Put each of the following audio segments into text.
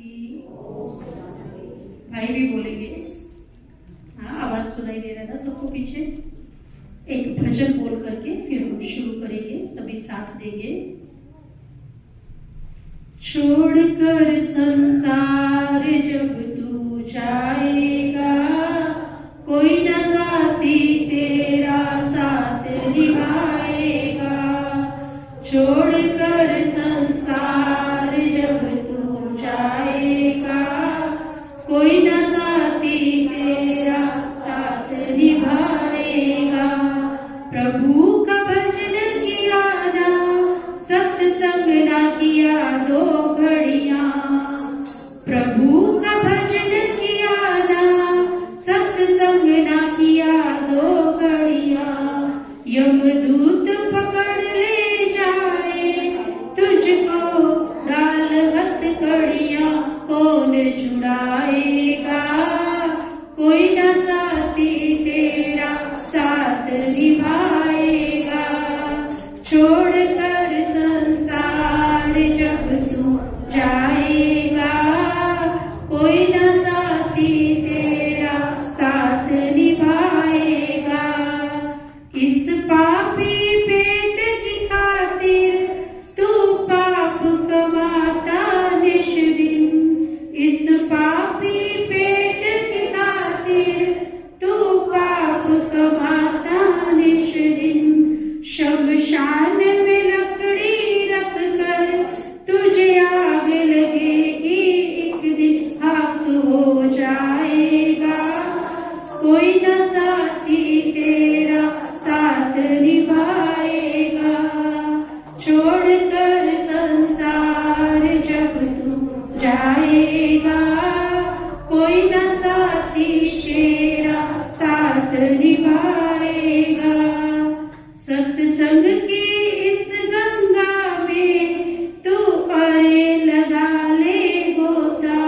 शांति। भाई भी बोलेंगे। हाँ, आवाज सुनाई दे रहा था सबको पीछे। एक भजन बोल करके फिर हम शुरू करेंगे, सभी साथ देंगे। छोड़कर संसार जब तू जाएगा, कोई न साथी तेरा साथ निभाएगा। छोड़कर संसार जब तू जाएगा, कोई न साथी तेरा साथ निभाएगा। प्रभु का भजन किया ना, सत्संग ना किया दो घड़ियां। प्रभु का भजन किया ना, सत्संग ना किया दो घड़ियां। यमदूत पकड़ ले जाए तुझको डाल हथकड़ियां। कौन छुड़ाएगा, कोई न साथी तेरा साथ निभाएगा। छोड़कर संसार जब तू जाएगा, कोई न साथी तेरा साथ निभाएगा। इस पापी पेट की खातिर तू पाप कमाता निश दिन। इस पापी पेट की खातिर तू पाप कमाता निश दिन। शमशान में लकड़ी रख कर तुझे आग लगेगी, एक दिन खाक हो जाएगा। कोई न साथी तेरा साथ निभाएगा। छोड़कर संसार जब तू जाएगा, कोई न साथी तेरा साथ निभाएगा। सत्संग की इस गंगा में तू अरे लगा ले गोता।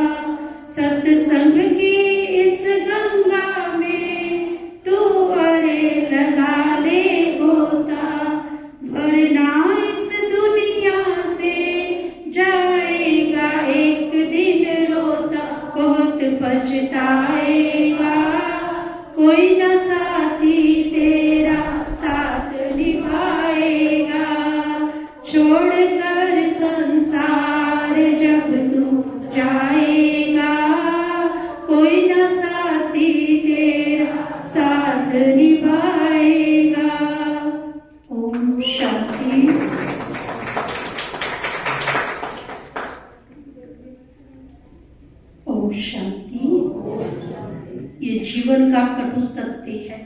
सत्संग की इस गंगा में तू अरे लगा ले गोता। वरना इस दुनिया से जाएगा एक दिन रोता। बहुत पछताएगा, कोई न साथी तेरा साथ निभाएगा। छोड़कर संसार जब तू जाएगा, कोई न साथी तेरा साथ निभाएगा। ओम शांति। ओम शांति। ये जीवन का कटु सत्य है।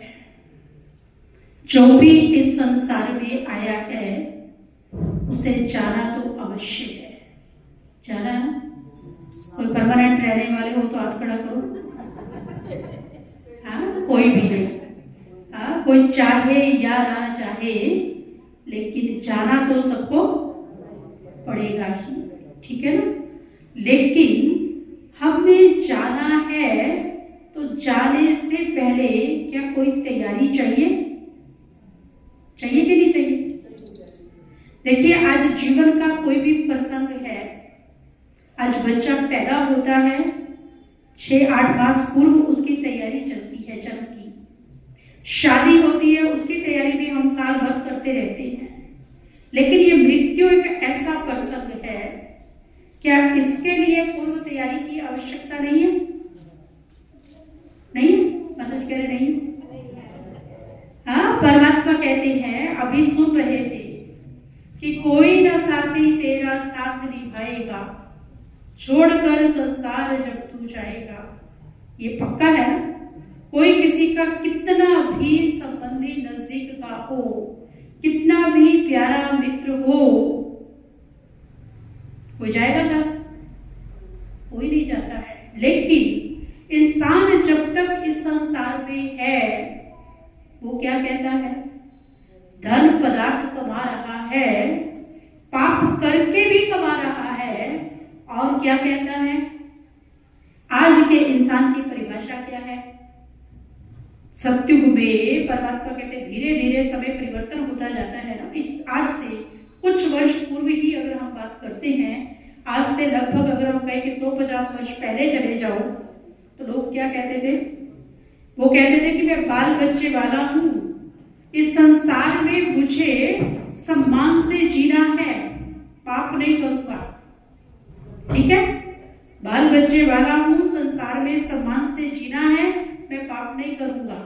जो भी इस संसार में आया है उसे जाना तो अवश्य है। जाना है ना? कोई परमानेंट रहने वाले हो तो हाथ खड़ा करो। हाँ, कोई भी नहीं। हाँ, कोई चाहे या ना चाहे, लेकिन जाना तो सबको पड़ेगा ही। ठीक है ना? लेकिन हमें जाना है तो जाने से पहले क्या कोई तैयारी चाहिए? चाहिए कि नहीं चाहिए? देखिए, आज जीवन का कोई भी प्रसंग है। आज बच्चा पैदा होता है, 6-8 मास पूर्व उसकी तैयारी चलती है जन्म की। शादी होती है, उसकी तैयारी भी हम साल भर करते रहते हैं। लेकिन ये मृत्यु एक ऐसा प्रसंग है, क्या इसके लिए पूर्व तैयारी की आवश्यकता नहीं है? नहीं? माता जी कह रहे नहीं। हाँ, परमात्मा कहते हैं, अभी सुन रहे थे कि कोई न साथी तेरा साथ निभाएगा। छोड़कर संसार जब तू जाएगा। ये पक्का है ना? कोई किसी का कितना भी संबंधी नजदीक का हो, कितना भी प्यारा मित्र हो, कोई जाएगा साथ? कोई नहीं जाता है। लेकिन इंसान जब तक इस संसार में है, वो क्या कहता है? धन पदार्थ कमा रहा है, पाप करके भी कमा रहा है, और क्या कहता है? आज के इंसान की परिभाषा क्या है? सत्युग में परमात्मा कहते धीरे धीरे समय परिवर्तन होता जाता है ना। आज से कुछ वर्ष पूर्व ही अगर हम बात करते हैं, आज से लगभग अगर हम कहें कि 150 वर्ष पहले चले जाओ तो लोग क्या कहते थे? वो कहते थे कि मैं बाल बच्चे वाला हूं, इस संसार में मुझे सम्मान से जीना है, पाप नहीं करूंगा। ठीक है, बाल बच्चे वाला हूं, संसार में सम्मान से जीना है, मैं पाप नहीं करूंगा।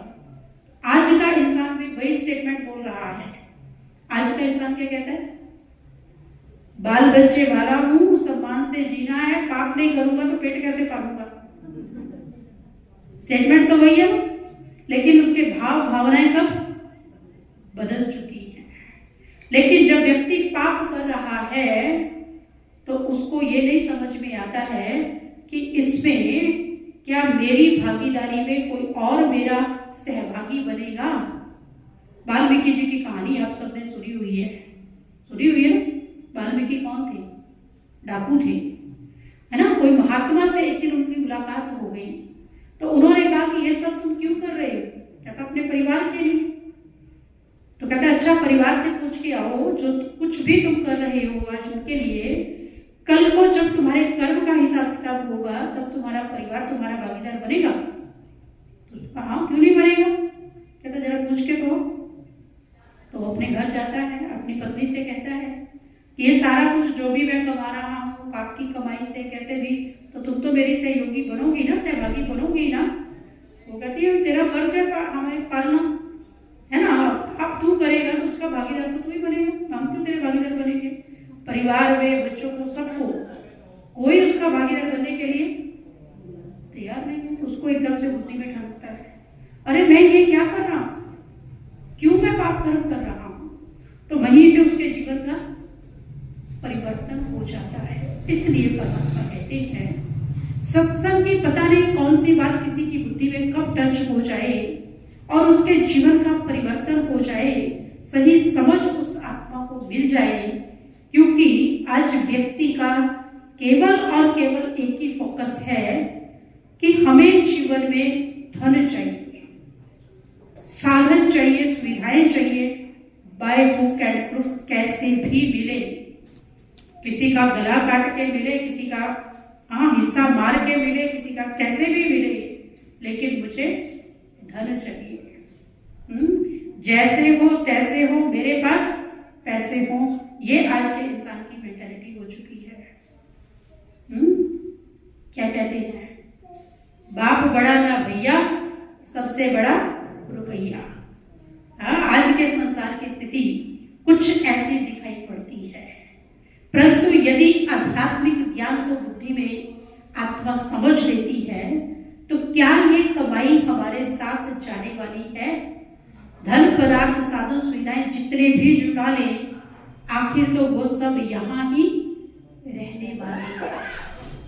आज का इंसान भी वही स्टेटमेंट बोल रहा है। आज का इंसान क्या कहता है? बाल बच्चे वाला हूं, सम्मान से जीना है, पाप नहीं करूंगा तो पेट कैसे पालूंगा? स्टेटमेंट तो वही है, लेकिन उसके भाव भावनाएं सब बदल चुकी हैं। लेकिन जब व्यक्ति पाप कर रहा है तो उसको ये नहीं समझ में आता है कि इसमें क्या मेरी भागीदारी में कोई और मेरा सहभागी बनेगा। वाल्मीकि जी की कहानी आप सबने सुनी हुई है ना? वाल्मीकि कौन थे? डाकू थे, है ना? कोई महात्मा से एक दिन उनकी मुलाकात हो गई तो उन्होंने कहा कि ये सब तुम क्यों कर रहे हो? कहता अपने परिवार के लिए। तो कहता अच्छा, परिवार से पूछ के आओ, जो कुछ भी तुम कर रहे हो आज उनके लिए, कल को जब तुम्हारे कर्म का हिसाब किताब होगा तब तुम्हारा परिवार तुम्हारा भागीदार बनेगा? तो हाँ, क्यों नहीं बनेगा? कहता जरा पूछ के तो अपने घर जाता है, अपनी पत्नी से कहता है कि ये सारा कुछ जो भी मैं कमा रहा हूँ पाप की कमाई से कैसे भी, तो तुम तो मेरी सहयोगी बनोगी ना, सहभागी बनोगी ना? वो कहती है तेरा फर्ज है हमें पालना, है ना? अब तू करेगा तो उसका भागीदार तो तू ही बनेगा, हम क्यों तेरे भागीदार बनेंगे? परिवार में बच्चों को सबको कोई उसका भागीदार बनने के लिए तैयार नहीं है। तो उसको एकदम से बुद्धि में ठनकता है, अरे मैं ये क्या कर रहा हूं, क्यों मैं पाप कर्म कर रहा हूं? तो वहीं से उसके जीवन का परिवर्तन हो जाता है। इसलिए परमात्मा कहते हैं सत्संग की पता नहीं कौन सी बात किसी की बुद्धि में कब टच हो जाए और उसके जीवन का परिवर्तन हो जाए, सही समझ उस आत्मा को मिल जाए। क्योंकि आज व्यक्ति का केवल और केवल एक ही फोकस है कि हमें जीवन में धन चाहिए, साधन चाहिए, सुविधाएं चाहिए, बाय हुक एंड क्रुक कैसे भी मिले, किसी का गला काट के मिले, किसी का हिस्सा मार के मिले, किसी का कैसे भी मिले, लेकिन मुझे धन चाहिए। जैसे हो तैसे हो, मेरे पास पैसे हो, ये आज के इंसान की मेंटालिटी हो चुकी है। क्या कहते हैं? बाप बड़ा ना भैया, सबसे बड़ा रुपया। आज के संसार की स्थिति कुछ ऐसी दिखाई पड़ती है। परंतु यदि आध्यात्मिक ज्ञान को बुद्धि में आत्मा समझ लेती है तो क्या ये कमाई हमारे साथ जाने वाली है? धन पदार्थ साधन सुविधाएं जितने भी जुटा लें, आखिर तो वो सब यहाँ ही रहने वाले हैं।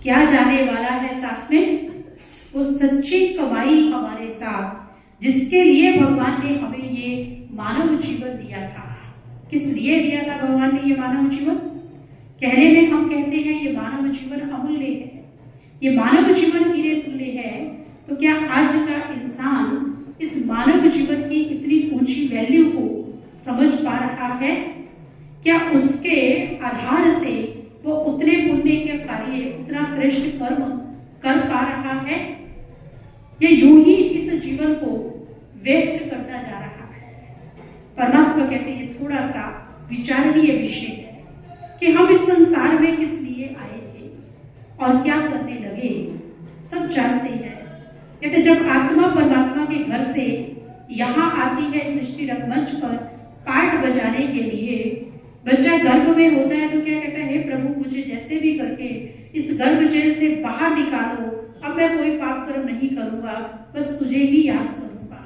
क्या जाने वाला है साथ में? वो सच्ची कमाई हमारे साथ, जिसके लिए भगवान ने हमें ये मानव जीवन दिया था। किस लिए दिया था भगवान ने ये मानव जीवन? कहने में हम कहते हैं ये मानव जीवन अमूल्य है, ये मानव जीवन हीरे तुल्य है। तो क्या आज का इंसान इस मानव जीवन की इतनी ऊंची वैल्यू को समझ पा रहा है? क्या उसके आधार से वो उतने पुण्य के कार्य, उतना श्रेष्ठ कर्म कर पा रहा है, या यूं ही इस जीवन को वेस्ट करता जा रहा है? परमात्मा कहते हैं थोड़ा सा विचारणीय विषय है कि हम इस संसार में किस लिए आए थे और क्या करने लगे। सब जानते हैं। कहते जब आत्मा परमात्मा के घर से यहाँ आती है सृष्टि रंगमंच पर पाठ बजाने के लिए, बच्चा गर्भ में होता है तो क्या कहता है, हे प्रभु मुझे जैसे भी करके इस गर्भ जेल से बाहर निकालो, अब मैं कोई पाप कर्म नहीं करूंगा, बस तुझे ही याद करूंगा,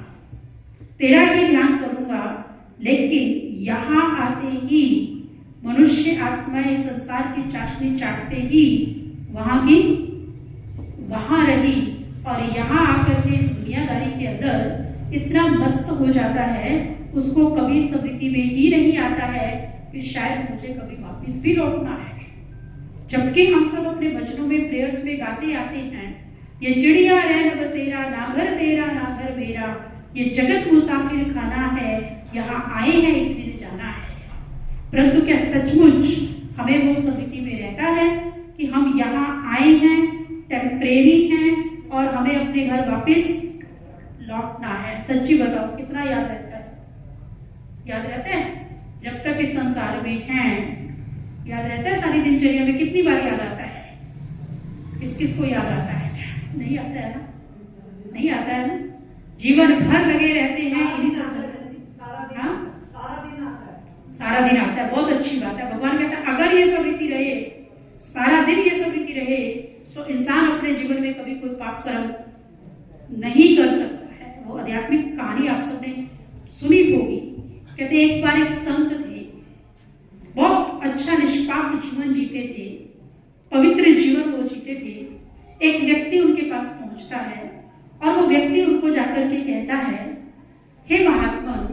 तेरा ही ध्यान करूंगा। लेकिन यहाँ आते ही मनुष्य आत्माएं संसार की चाशनी चाटते ही वहां की वहां रही और यहाँ आकर के इस दुनियादारी के अंदर इतना मस्त हो जाता है, उसको कभी स्मृति में ही नहीं आता है कि शायद मुझे कभी वापस भी लौटना है। जबकि हम सब अपने वचनों में, प्रेयर्स में गाते आते हैं, ये चिड़िया रैन बसेरा, ना घर तेरा ना घर मेरा, ये जगत मुसाफिर खाना है, यहाँ आए हैं एक दिन जाना है। परंतु क्या सचमुच हमें वो स्मृति में रहता है कि हम यहाँ आए हैं, टेम्परेरी हैं और हमें अपने घर वापस लौटना है। सच्ची बताओ कितना याद रहता है? याद रहता है? जब तक इस संसार में हैं याद रहता है? सारी दिनचर्या में कितनी बार याद आता है? किस किस को याद आता है? नहीं आता है ना? नहीं आता है ना? जीवन भर लगे रहते हैं इन्हीं सब। सारा दिन आता है, बहुत अच्छी बात है। भगवान कहता है अगर ये सब रीति रहे, सारा दिन ये सब रीति रहे, तो इंसान अपने जीवन में कभी कोई पाप कर्म नहीं कर सकता है। वो आध्यात्मिक कहानी आप सबने सुनी होगी। कहते एक बार एक संत थे, बहुत अच्छा निष्पाप जीवन जीते थे, पवित्र जीवन वो जीते थे। एक व्यक्ति उनके पास पहुंचता है और वो व्यक्ति उनको जाकर के कहता है, हे महात्मा,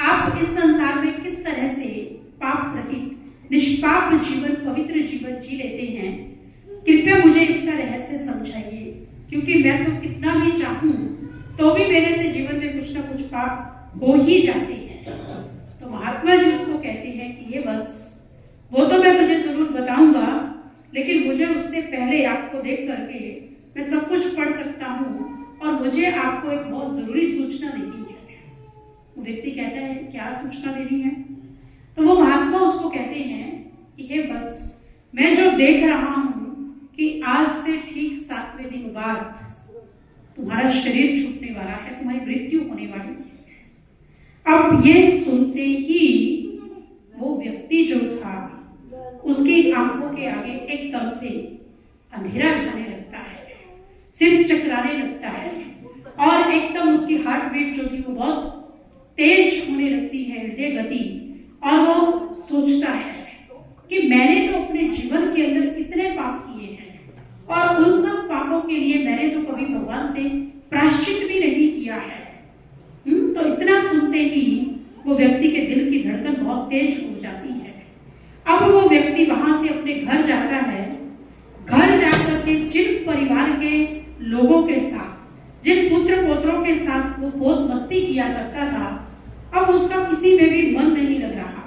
आप इस संसार में किस तरह से पाप रहित निष्पाप जीवन, पवित्र जीवन जी लेते हैं, कृपया मुझे इसका रहस्य समझाइए, क्योंकि मैं तो कितना भी चाहूं तो भी मेरे से जीवन में कुछ ना कुछ पाप हो ही जाते हैं। तो महात्मा जी उसको कहते हैं कि ये वत्स, वो तो मैं तुझे जरूर बताऊंगा, लेकिन मुझे उससे पहले आपको देख करके मैं सब कुछ पढ़ सकता हूँ और मुझे आपको एक बहुत जरूरी सूचना देनी है। वो व्यक्ति कहता है क्या सूचना देनी है? तो वो महात्मा उसको कहते हैं कि हे बस, मैं जो देख रहा हूँ कि आज से ठीक 7वें दिन बाद तुम्हारा शरीर छूटने वाला है, तुम्हारी मृत्यु होने वाली है। अब ये सुनते ही वो व्यक्ति जो था उसकी आंखों के आगे एकदम से अंधेरा छाने लगता है, सिर चकराने लगता है और एकदम उसकी हार्ट बीट जो थी वो बहुत तेज होने लगती है, हृदय गति। और वो सोचता है कि मैंने तो अपने जीवन के अंदर इतने पाप किए हैं और उन सब पापों के लिए मैंने तो कभी भगवान से प्रायश्चित भी नहीं किया है। तो इतना सुनते ही वो व्यक्ति के दिल की धड़कन बहुत तेज हो जाती है। अब वो व्यक्ति वहां से अपने घर जाता है। घर जाकर के जिन परिवार के लोगों के साथ, जिन पुत्र पोत्रों के साथ वो बहुत मस्ती किया करता था, अब उसका किसी में भी मन नहीं लग रहा था।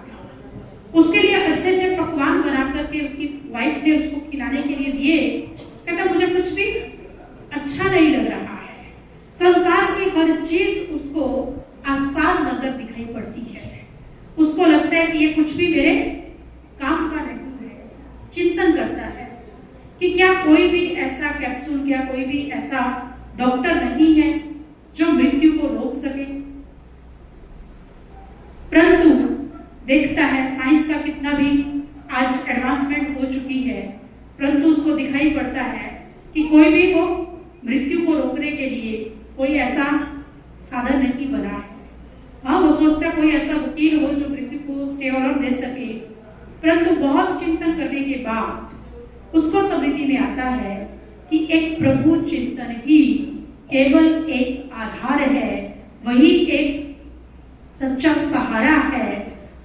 उसके लिए अच्छे अच्छे पकवान बना करके उसकी वाइफ ने उसको खिलाने के लिए दिए। कहता मुझे कुछ भी अच्छा नहीं लग रहा है। संसार की हर चीज उसको आसान नजर दिखाई पड़ती है। उसको लगता है कि ये कुछ भी मेरे काम का नहीं है। चिंतन करता है कि क्या कोई भी ऐसा कैप्सूल, क्या कोई भी ऐसा डॉक्टर नहीं है जो मृत्यु को रोक सके। परंतु देखता है साइंस का कितना भी आज एडवांसमेंट हो चुकी है, परंतु उसको दिखाई पड़ता है कि कोई भी वो मृत्यु को रोकने के लिए कोई ऐसा साधन नहीं बना है। हाँ, वो सोचता कोई ऐसा वकील हो जो मृत्यु को स्टे ऑर्डर दे सके, परंतु बहुत चिंतन करने के बाद उसको समझ में आता है कि एक प्रभु चिंतन ही केवल एक आधार है, वही एक सच्चा सहारा है।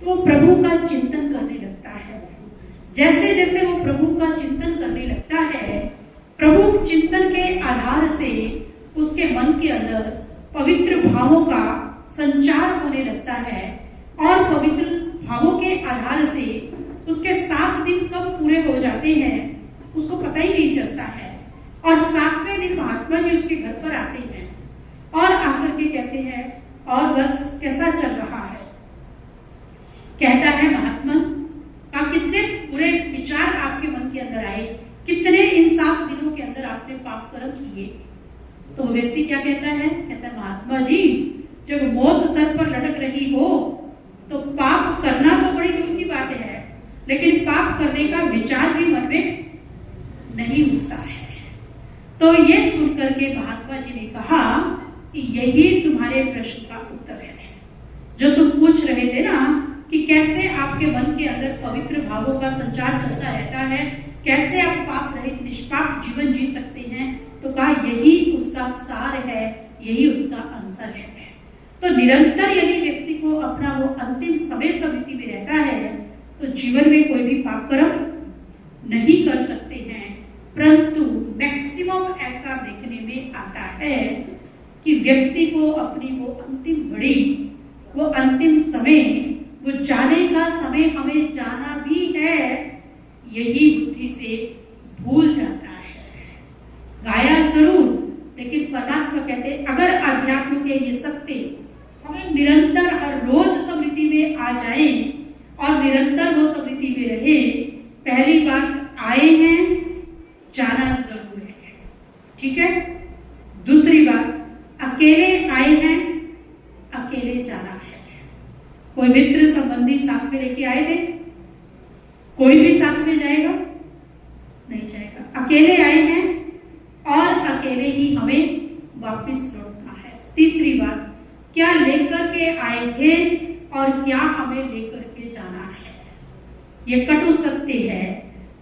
तो वो प्रभु का चिंतन करने लगता है। जैसे जैसे वो प्रभु का चिंतन करने लगता है, प्रभु चिंतन के आधार से उसके मन के अंदर पवित्र भावों का संचार होने लगता है और पवित्र भावों के आधार से उसके 7 दिन कब पूरे हो जाते हैं उसको पता ही नहीं चलता है। और 7वें दिन महात्मा जी उसके घर पर आते हैं और आकर के कहते हैं, और वत्स कैसा चल रहा है? कहता है महात्मा का कितने बुरे विचार आपके मन के अंदर आए, कितने इन 7 दिनों के अंदर आपने पाप कर्म किए। तो वो व्यक्ति क्या कहता है? कहता है महात्मा जी, जब मौत सर पर लटक रही हो तो पाप करना तो बड़ी दूर की बात है, लेकिन पाप करने का विचार भी मन में नहीं होता है। तो ये सुनकर के महात्मा जी ने कहा कि यही तुम्हारे प्रश्न का उत्तर है। जो तुम पूछ रहे थे ना कि कैसे आपके मन के अंदर पवित्र भावों का संचार चलता रहता है, कैसे आप पाप रहित निष्पाप जीवन जी सकते हैं, तो कहा यही उसका सार है, यही उसका आंसर है। तो निरंतर यदि व्यक्ति को अपना वो अंतिम समय समिति में रहता है तो जीवन में कोई भी पाप कर्म नहीं कर सकते हैं। परंतु मैक्सिमम ऐसा देखने में आता है कि व्यक्ति को अपनी वो अंतिम घड़ी, वो अंतिम समय, वो जाने का समय हमें जाना भी है, यही बुद्धि से कहते हैं अगर अध्यात्म के ये सत्य हमें निरंतर हर रोज स्मृति में आ जाए और निरंतर वो स्मृति में रहे। पहली बात, आए हैं, जाना जरूर है, ठीक है। दूसरी बात, अकेले आए हैं, अकेले जाना है। कोई मित्र संबंधी साथ में लेके आए थे? कोई भी साथ में जाएगा? नहीं जाएगा। अकेले आए हैं और अकेले ही हमें वापस लौटना है। तीसरी बात, क्या लेकर के आए थे और क्या हमें लेकर के जाना है। ये कटु सत्य है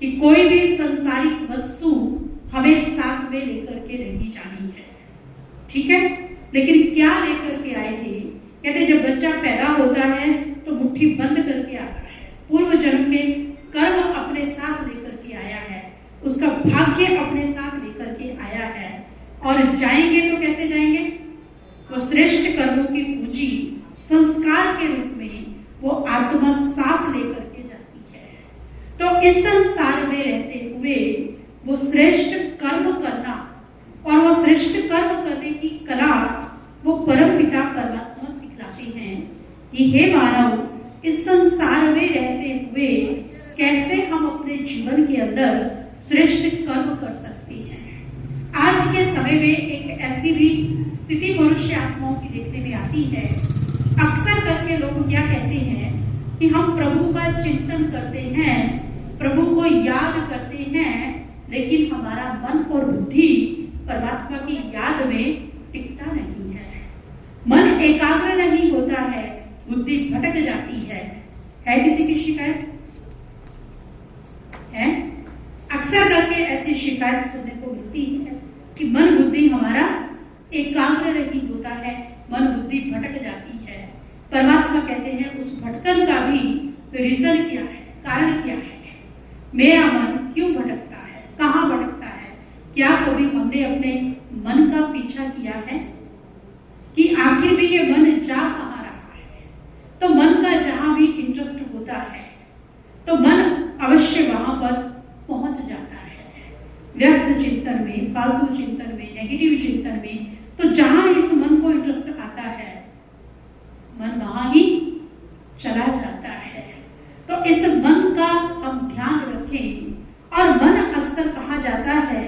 कि कोई भी संसारिक वस्तु हमें साथ में लेकर के नहीं जानी है, ठीक है। लेकिन क्या लेकर के आए थे? कहते जब बच्चा पैदा होता है तो मुट्ठी बंद करके आता है, पूर्व जन्म के कर्म अपने साथ लेकर के आया है, उसका भाग्य अपने साथ लेकर के आया है। और जाएंगे तो कैसे जाएंगे? वो श्रेष्ठ कर्मों की पूंजी संस्कार के रूप में वो आत्मा साथ लेकर के जाती है। तो इस संसार में रहते हुए वो श्रेष्ठ कर्म करना और वो श्रेष्ठ कर्म करने की कला वो परम पिता परमात्मा सिखलाते हैं कि हे मानव, इस संसार में रहते हुए कैसे हम अपने जीवन के अंदर श्रेष्ठ कर्म कर सकते हैं। आज के समय में एक ऐसी भी स्थिति मनुष्य आत्माओं की देखने में आती है। अक्सर करके लोग क्या कहते हैं कि हम प्रभु का चिंतन करते हैं, प्रभु को याद करते हैं, लेकिन हमारा मन और बुद्धि परमात्मा की याद में टिकता नहीं है। मन एकाग्र नहीं होता है, बुद्धि भटक जाती है। किसी की शिकायत है? अक्सर करके ऐसी शिकायत सुनने को मिलती है कि मन बुद्धि हमारा एकाग्र नहीं होता है, मन बुद्धि भटक जाती है। परमात्मा कहते हैं उस भटकन का भी रीजन क्या है, कारण क्या है। मेरा मन क्यों भटकता है, कहाँ भटकता है? क्या कभी हमने अपने मन का पीछा किया है कि आखिर भी ये मन जा कहाँ रहा है? तो मन का जहां भी इंटरेस्ट होता है तो मन अवश्य वहां पर पहुंच जाता है। व्यर्थ चिंतन में, फालतू चिंतन में, नेगेटिव चिंतन में, तो जहां इस मन को इंटरेस्ट आता है मन वहां ही चला जाता है। तो इस मन का हम ध्यान रखें। और मन अक्सर कहा जाता है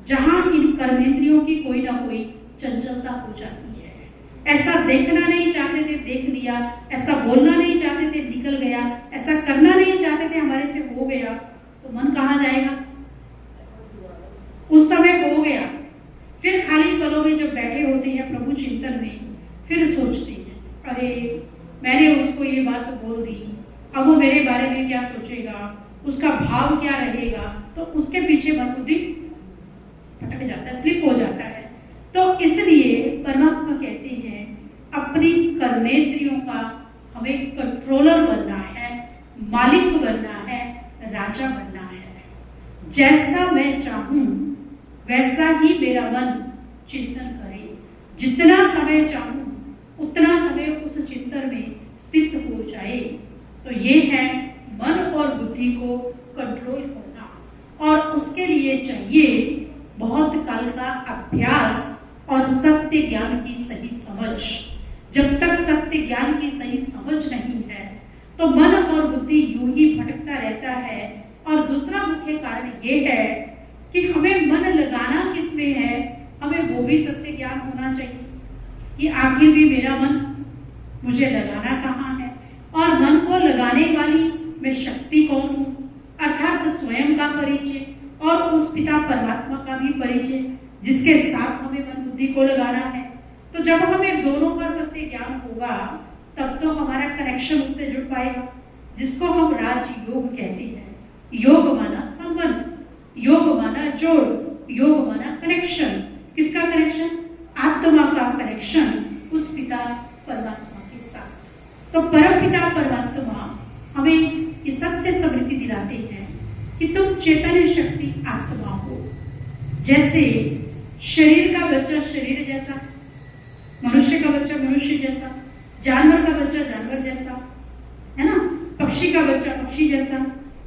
जहां इन कर्मेंद्रियों की कोई ना कोई चंचलता हो जाती है। ऐसा देखना नहीं चाहते थे, देख लिया, ऐसा बोलना नहीं चाहते थे, निकल गया, ऐसा करना नहीं चाहते थे, हमारे से हो गया, तो मन कहाँ जाएगा? उस समय हो गया। फिर खाली पलों में जब बैठे होते हैं प्रभु चिंतन में, फिर सोचते हैं अरे मैंने उसको ये बात बोल दी, अब वो मेरे बारे में क्या सोचेगा, उसका भाव क्या रहेगा, तो उसके पीछे मन बुद्धि भटक जाता है, स्लिप हो जाता है। तो इसलिए परमात्मा कहते हैं अपनी कर्मेंद्रियों का हमें कंट्रोलर बनना है, मालिक बनना है, राजा बनना है। जैसा मैं चाहूं वैसा ही मेरा मन चिंतन करे। जितना समय चाहूं उतना समय उस चिंतन में स्थित हो जाए। तो ये है मन और बुद्धि को कंट्रोल करना। और उसके लिए चाहिए बहुत काल का अभ्यास और सत्य ज्ञान की सही समझ। जब तक सत्य ज्ञान की सही समझ नहीं है तो मन और बुद्धि यूं ही भटकता रहता है। और दूसरा मुख्य कारण ये है कि हमें मन लगाना किसमें है, हमें वो भी सत्य ज्ञान होना चाहिए कि आखिर भी मेरा मन मुझे लगाना कहाँ है, और मन को लगाने वाली मैं शक्ति कौन हूँ, अर्थात स्वयं का परिचय और उस पिता परमात्मा का भी परिचय जिसके साथ हमें मन बुद्धि को लगाना है। तो जब हमें दोनों का सत्य ज्ञान होगा तब तो हमारा कनेक्शन उससे जुड़ पाएगा, जिसको हम राजयोग कहते हैं। योग माना संबंध, योग माना जोड़, योग माना कनेक्शन। किसका कनेक्शन? आत्मा का कनेक्शन उस पिता परमात्मा के साथ। तो परम पिता परमात्मा हमें ये सत्य स्मृति दिलाते हैं कि तुम चेतन शक्ति आत्मा हो। जैसे शरीर का बच्चा शरीर जैसा, मनुष्य का बच्चा मनुष्य जैसा, जानवर का बच्चा जानवर जैसा, है ना, पक्षी का बच्चा पक्षी जैसा,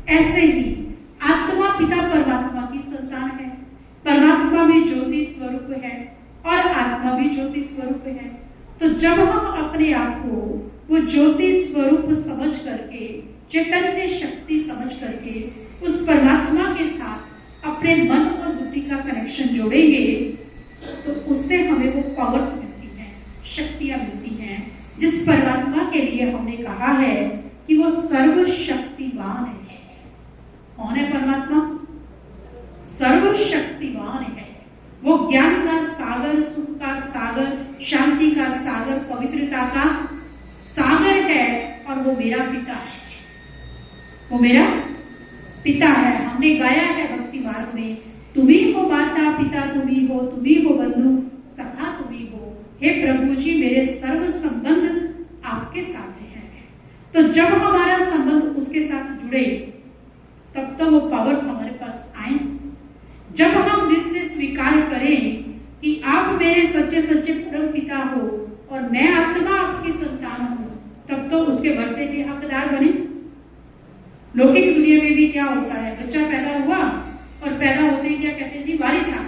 ऐसे ही आत्मा पिता परमात्मा की संतान है। परमात्मा में ज्योति स्वरूप है, और आत्मा भी ज्योति स्वरूप है। तो जब हम अपने आप को वो ज्योति स्वरूप समझ करके, चैतन्य शक्ति समझ करके उस परमात्मा के साथ अपने मन और बुद्धि का कनेक्शन जोड़ेंगे, तो उससे हमें वो पावर्स मिलती हैं, शक्तियां मिलती हैं, जिस परमात्मा के लिए हमने कहा है कि वो सर्वशक्तिवान है। कौन है परमात्मा? सर्वशक्तिवान है। वो ज्ञान का सागर, सुख का सागर, शांति का सागर, पवित्रता का सागर है, और वो मेरा पिता है। वो मेरा पिता है। हमने गाया है भक्ति मार्ग में, तुम ही हो माता पिता, तुम ही हो बंधु सखा, तुम ही हो। हे प्रभु जी, मेरे सर्व संबंध आपके साथ हैं। तो जब हमारा संबंध उसके साथ जुड़े, तब तो वो पावर्स हमारे पास आए। जब हम दिल से स्वीकार करें कि आप मेरे सच्चे सच्चे परम पिता हो और मैं आत्मा आपकी संतान हूं, तब तो उसके वर्षे के हकदार बने। लौकिक दुनिया में भी क्या होता है, बच्चा पैदा हुआ और पैदा होते ही क्या कहते थे, वारिस आ गया।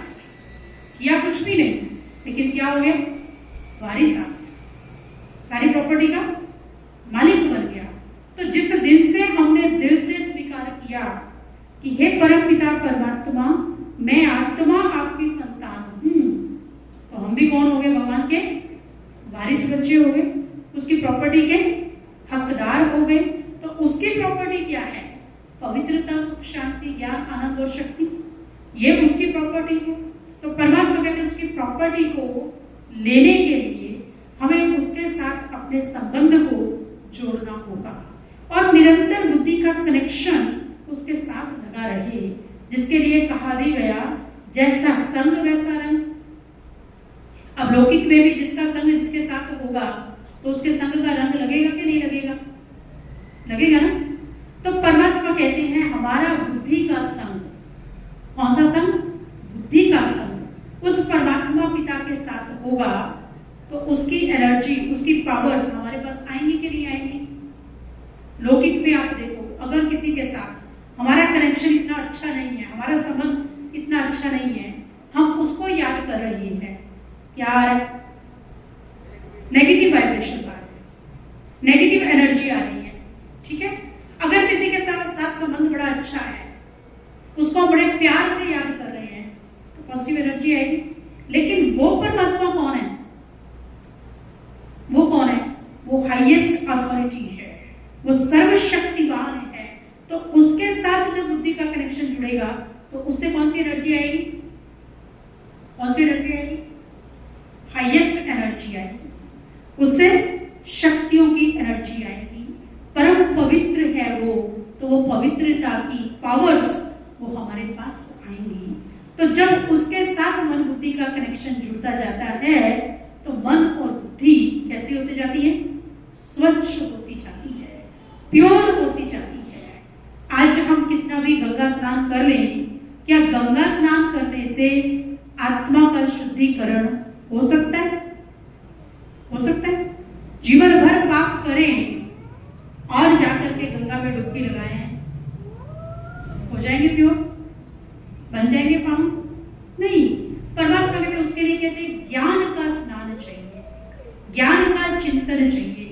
किया कुछ भी नहीं, लेकिन क्या हो गया, वारिस आ गया, सारी प्रॉपर्टी का मालिक बन गया। तो जिस दिन से हमने दिल से स्वीकार किया कि हे परम पिता परमात्मा, मैं आत्मा आपकी संतान हूं, तो हम भी कौन हो गए, भगवान के वारिस बच्चे हो गए, उसकी प्रॉपर्टी के हकदार हो गए। तो उसकी प्रॉपर्टी क्या है, पवित्रता, सुख, शांति, ज्ञान, आनंद और शक्ति, ये उसकी प्रॉपर्टी है। तो परमात्मा कहते हैं उसकी प्रॉपर्टी को लेने के लिए हमें उसके साथ अपने संबंध को जोड़ना होगा, और निरंतर बुद्धि का कनेक्शन उसके साथ लगा रहे, जिसके लिए कहा भी गया, जैसा संग वैसा रंग। अब लौकिक में भी जिसका संग जिसके साथ होगा, तो उसके संग का रंग लगेगा कि नहीं लगेगा, लगेगा ना। तो परमात्मा कहते हैं हमारा बुद्धि का संग, कौन सा संग, बुद्धि का संग उस परमात्मा पिता के साथ होगा, तो उसकी एनर्जी, उसकी पावर्स हमारे पास आएंगी कि नहीं आएंगी। लौकिक में आप देखो, अगर किसी के साथ हमारा कनेक्शन इतना अच्छा नहीं है, हमारा संबंध इतना अच्छा नहीं है, हम उसको याद कर रहे हैं, क्या आ रहा है, नेगेटिव वाइब्रेशन आ रहे हैं, नेगेटिव एनर्जी आ रही है, ठीक है। अगर किसी के साथ संबंध बड़ा अच्छा है, उसको बड़े प्यार से याद कर रहे हैं, तो पॉजिटिव एनर्जी आएगी। लेकिन वो परमात्मा कौन है, वो कौन है, वो हाईएस्ट अथॉरिटी है, वो सर्वशक्तिवान है। तो उसके साथ जब बुद्धि का कनेक्शन जुड़ेगा, तो उससे कौन सी एनर्जी आएगी, कौन सी एनर्जी आएगी, हाईएस्ट एनर्जी आएगी, उससे शक्तियों की एनर्जी आएगी। परम पवित्र है वो, तो वो पवित्रता की पावर्स वो हमारे पास आएंगी। तो जब उसके साथ मन बुद्धि का कनेक्शन जुड़ता जाता है, तो मन और बुद्धि कैसी होती जाती है, स्वच्छ होती जाती है, प्योर होती जाती है। आज हम कितना भी गंगा स्नान कर लें, क्या गंगा स्नान करने से आत्मा का शुद्धिकरण हो सकता है, हो सकता है। जीवन भर पाप करें और जाकर के गंगा में डुबकी लगाएं, हो जाएंगे प्योर, बन जाएंगे पावन, नहीं। परमात्मा कहते हैं उसके लिए क्या चाहिए, ज्ञान का स्नान चाहिए, ज्ञान का चिंतन चाहिए।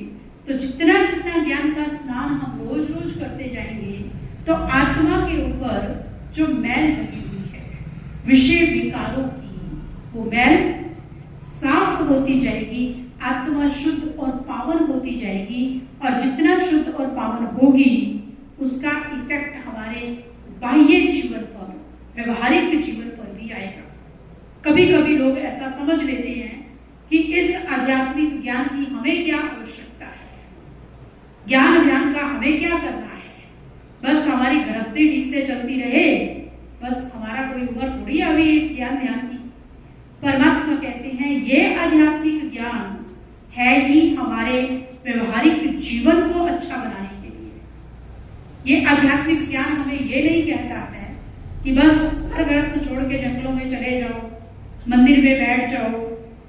तो जितना जितना ज्ञान का स्नान हम रोज रोज करते जाएंगे, तो आत्मा के ऊपर जो मैल लगी हुई है विषय विकारों की, वो मैल साफ होती जाएगी, आत्मा शुद्ध और पावन होती जाएगी। और जितना शुद्ध और पावन होगी, उसका इफेक्ट हमारे बाह्य जीवन पर, व्यवहारिक जीवन पर भी आएगा। कभी कभी लोग ऐसा समझ लेते हैं कि इस आध्यात्मिक ज्ञान की हमें क्या आवश्यकता है, ज्ञान ध्यान का हमें क्या करना है, बस हमारी गृहस्थी ठीक से चलती रहे, बस हमारा कोई उम्र थोड़ी अभी इस ज्ञान ध्यान की। परमात्मा कहते हैं ये आध्यात्मिक ज्ञान है ही हमारे व्यवहारिक जीवन को अच्छा बनाने के लिए। ये आध्यात्मिक ज्ञान हमें ये नहीं कहता है कि बस घर गृहस्थ छोड़ के जंगलों में चले जाओ, मंदिर में बैठ जाओ,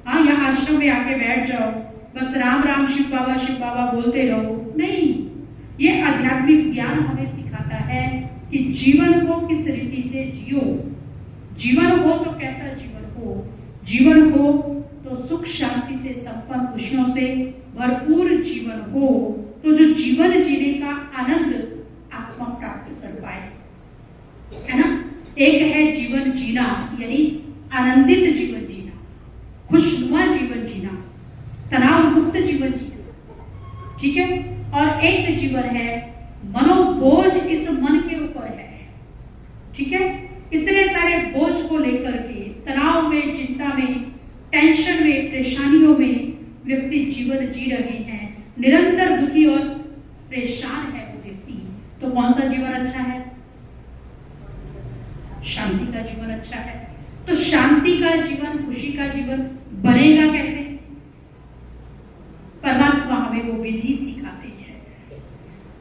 हाँ या आश्रम में आके बैठ जाओ, बस राम राम शिव बाबा बोलते रहो। नहीं, ये आध्यात्मिक ज्ञान हमें सिखाता है कि जीवन को किस रीति से जियो, जीवन हो तो कैसा जीवन हो, जीवन हो तो सुख शांति से संपन्न, खुशियों से भरपूर जीवन हो, तो जो जीवन जीने का आनंद आत्मा प्राप्त कर पाए, है ना। एक है जीवन जीना यानी आनंदित जीवन जीना, खुशनुमा जीवन जीना, तनाव मुक्त जीवन जीना, ठीक है। और एक जीवन है मनोबोझ इस मन के ऊपर है, ठीक है। इतने सारे बोझ को लेकर के तनाव में, चिंता में, टेंशन में, परेशानियों में व्यक्ति जीवन जी रहे हैं, निरंतर दुखी और परेशान है वो व्यक्ति, तो कौन सा जीवन अच्छा है? शांति का जीवन अच्छा है। तो शांति का जीवन, खुशी का जीवन बनेगा कैसे? परमात्मा हमें वो विधि सिखाते हैं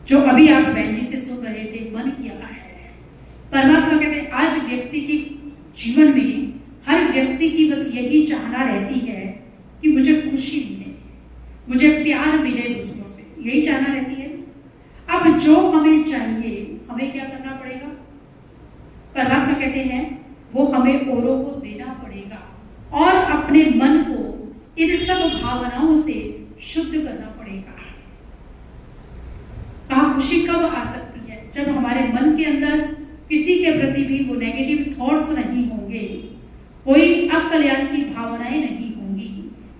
जो अभी आप बहन जी से सुन रहे थे, मन क्या है। परमात्मा कहते हैं आज व्यक्ति के जीवन में हर व्यक्ति की बस यही चाहना रहती है कि मुझे खुशी मिले, मुझे प्यार मिले दूसरों से, यही चाहना रहती है। अब जो हमें चाहिए, हमें क्या करना पड़ेगा? परमात्मा कहते हैं वो हमें औरों को देना पड़ेगा और अपने मन को इन सब भावनाओं से शुद्ध करना पड़ेगा। कहा खुशी कब आ सकती है? जब हमारे मन के अंदर किसी के प्रति भी वो नेगेटिव थॉट्स नहीं होंगे, कोई अकल्याण की भावनाएं नहीं होंगी,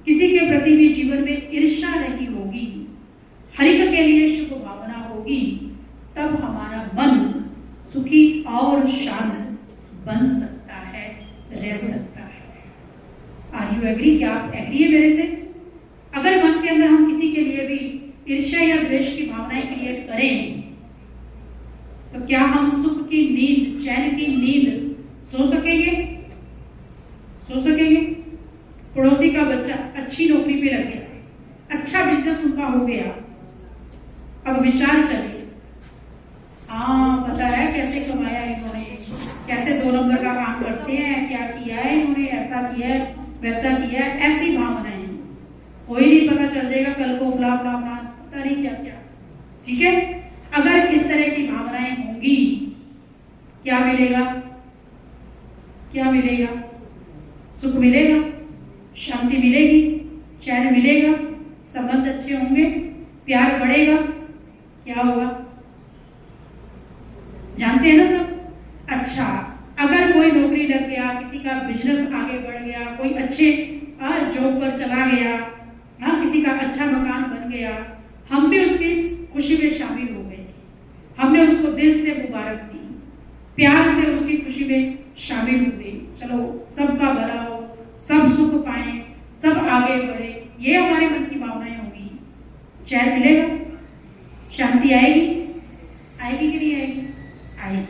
किसी के प्रति भी जीवन में ईर्ष्या नहीं होगी, हरिक के लिए शुभ भावना होगी, तब हमारा मन सुखी और शांत बन सकता है, रह सकता है। Are you agree? क्या आप एग्री है मेरे से? अगर मन के अंदर हम किसी के लिए भी ईर्ष्या या द्वेष की भावनाएं क्रिएट करें तो क्या हम सुख की नींद, चैन की नींद सो सकेंगे? सो सकेंगे? पड़ोसी का बच्चा अच्छी नौकरी पे लग गया, अच्छा बिजनेस उनका हो गया, अब विचार चले, हाँ पता है कैसे कमाया इन्होंने, कैसे 2 नंबर का काम करते हैं, क्या किया है इन्होंने, ऐसा किया है, वैसा किया है, ऐसी भावनाएं। कोई नहीं पता चल जाएगा कल को फला फला फला, पता नहीं क्या क्या, ठीक है। अगर इस तरह की भावनाएं होंगी, क्या मिलेगा? क्या मिलेगा? सुख मिलेगा, शांति मिलेगी, चैन मिलेगा, संबंध अच्छे होंगे, प्यार बढ़ेगा, क्या होगा? जानते हैं ना सब। अच्छा, अगर कोई नौकरी लग गया, किसी का बिजनेस आगे बढ़ गया, कोई अच्छे जॉब पर चला गया, किसी का अच्छा मकान बन गया, हम भी उसकी खुशी में शामिल हो गए, हमने उसको दिल से मुबारक दी, प्यार से उसकी खुशी में शामिल हुए, चलो सबका भला हो, सब सुख पाए, सब आगे बढ़े, ये हमारे मन की भावनाएं होगी। चैन मिलेगा, शांति आएगी, आएगी कि नहीं आएगी? आएगी।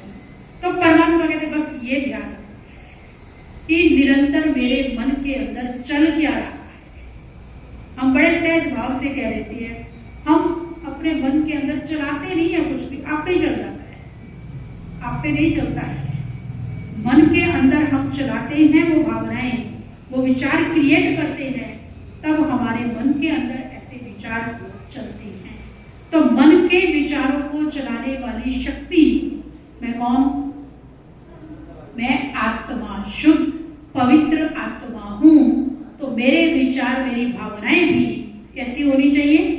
तो परमात्मा कहते बस ये ध्यान रखो कि निरंतर मेरे मन के अंदर चल क्या रहा है। हम बड़े सहज भाव से कह देते हैं, हम अपने मन के अंदर चलाते नहीं है कुछ भी, आप पे चल जाता है, आप पे नहीं चलता है। मन के अंदर हम चलाते हैं वो भावनाएं, वो विचार क्रिएट करते हैं, तब हमारे मन के अंदर ऐसे विचार चलते हैं। तो मन के विचारों को चलाने वाली शक्ति मैं कौन? मैं आत्मा, शुद्ध पवित्र आत्मा हूं। तो मेरे विचार, मेरी भावनाएं भी कैसी होनी चाहिए?